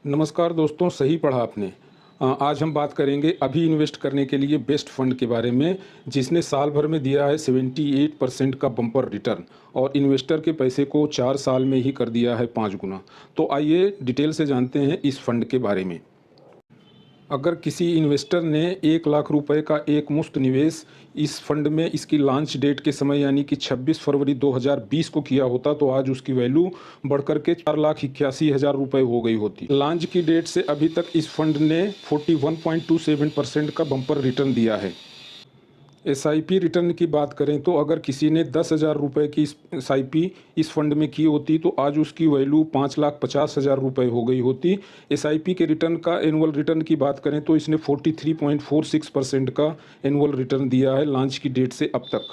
नमस्कार दोस्तों, सही पढ़ा आपने। आज हम बात करेंगे अभी इन्वेस्ट करने के लिए बेस्ट फंड के बारे में, जिसने साल भर में दिया है 78% का बम्पर रिटर्न और इन्वेस्टर के पैसे को 4 साल में ही कर दिया है 5 गुना। तो आइए डिटेल से जानते हैं इस फंड के बारे में। अगर किसी इन्वेस्टर ने 1 लाख रुपए का एक मुश्त निवेश इस फंड में इसकी लॉन्च डेट के समय यानी कि 26 फरवरी 2020 को किया होता तो आज उसकी वैल्यू बढ़कर के 4,81,000 रुपये हो गई होती। लॉन्च की डेट से अभी तक इस फंड ने 41.27% का बम्पर रिटर्न दिया है। SIP रिटर्न की बात करें तो अगर किसी ने 10,000 रुपये की SIP इस फंड में की होती तो आज उसकी वैल्यू 5,50,000 रुपये हो गई होती। SIP के रिटर्न का एनुअल रिटर्न की बात करें तो इसने 43.46% का एनुअल रिटर्न दिया है लॉन्च की डेट से अब तक।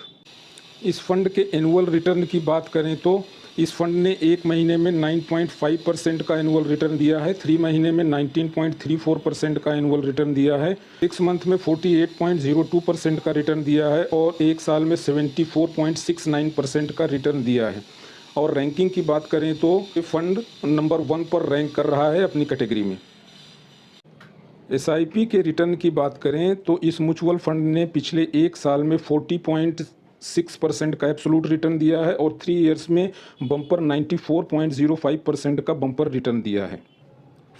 इस फंड के एनुअल रिटर्न की बात करें तो इस फंड ने 1 महीने में 9.5% का एनुअल रिटर्न दिया है, 3 महीने में 19.34% का एनुअल रिटर्न दिया है, 6 मंथ में 48.02% का रिटर्न दिया है और 1 साल में 74.69% का रिटर्न दिया है। और रैंकिंग की बात करें तो ये फंड नंबर 1 पर रैंक कर रहा है अपनी कैटेगरी में। SIP के रिटर्न की बात करें तो इस म्यूचुअल फंड ने पिछले 1 साल में 40.6% का एब्सोल्यूट रिटर्न दिया है और 3 ईयर्स में बम्पर 94.05% का बम्पर रिटर्न दिया है।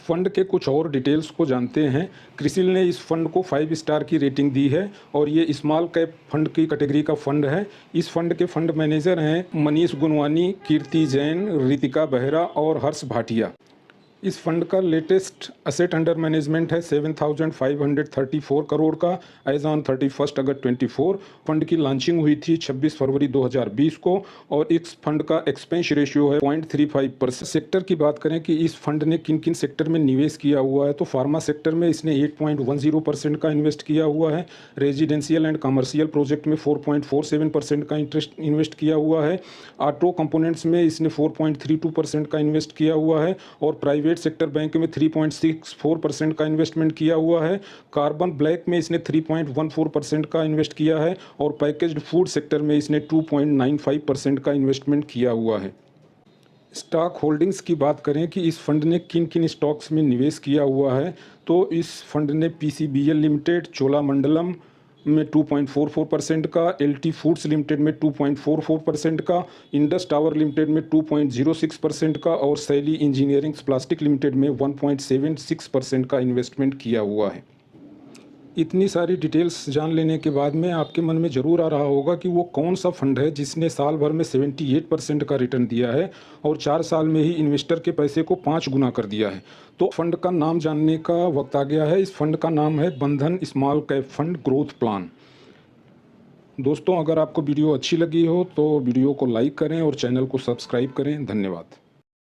फंड के कुछ और डिटेल्स को जानते हैं। क्रिसिल ने इस फंड को 5 स्टार की रेटिंग दी है और ये स्मॉल कैप फंड की कैटेगरी का फंड है। इस फंड के फंड मैनेजर हैं मनीष गुनवानी, कीर्ति जैन, रितिका बेहरा और हर्ष भाटिया। इस फंड का लेटेस्ट असेट अंडर मैनेजमेंट है 7,534 करोड़ का एज ऑन 31 अगस्त 24। फंड की लॉन्चिंग हुई थी 26 फरवरी 2020 को और इस फंड का एक्सपेंस रेशियो है 0.35%। सेक्टर की बात करें कि इस फंड ने किन किन सेक्टर में निवेश किया हुआ है तो फार्मा सेक्टर में इसने 8.10% का इन्वेस्ट किया हुआ है, रेजिडेंशियल एंड कमर्शियल प्रोजेक्ट में 4.47% का इन्वेस्ट किया हुआ है, ऑटो कंपोनेंट्स में इसने 4.32% का इन्वेस्ट किया हुआ है और प्राइवेट सेक्टर बैंक में 3.64% का इन्वेस्टमेंट किया हुआ है, कार्बन ब्लैक में इसने 3.14% का इन्वेस्ट किया है और पैकेज्ड फूड सेक्टर में इसने 2.95% का इन्वेस्टमेंट किया हुआ है। स्टॉक होल्डिंग्स की बात करें कि इस फंड ने किन किन स्टॉक्स में निवेश किया हुआ है तो इस फंड ने PCBL लिमिटेड, चोलामंडलम में 2.44% का, LT फूड्स लिमिटेड में 2.44% का, इंडस टावर लिमिटेड में 2.06% का और सैली इंजीनियरिंग प्लास्टिक लिमिटेड में 1.76% का इन्वेस्टमेंट किया हुआ है। इतनी सारी डिटेल्स जान लेने के बाद में आपके मन में ज़रूर आ रहा होगा कि वो कौन सा फंड है जिसने साल भर में 78% का रिटर्न दिया है और 4 साल में ही इन्वेस्टर के पैसे को 5 गुना कर दिया है। तो फंड का नाम जानने का वक्त आ गया है। इस फंड का नाम है बंधन small cap fund growth plan. दोस्तों, अगर आपको वीडियो अच्छी लगी हो तो वीडियो को लाइक करें और चैनल को सब्सक्राइब करें। धन्यवाद।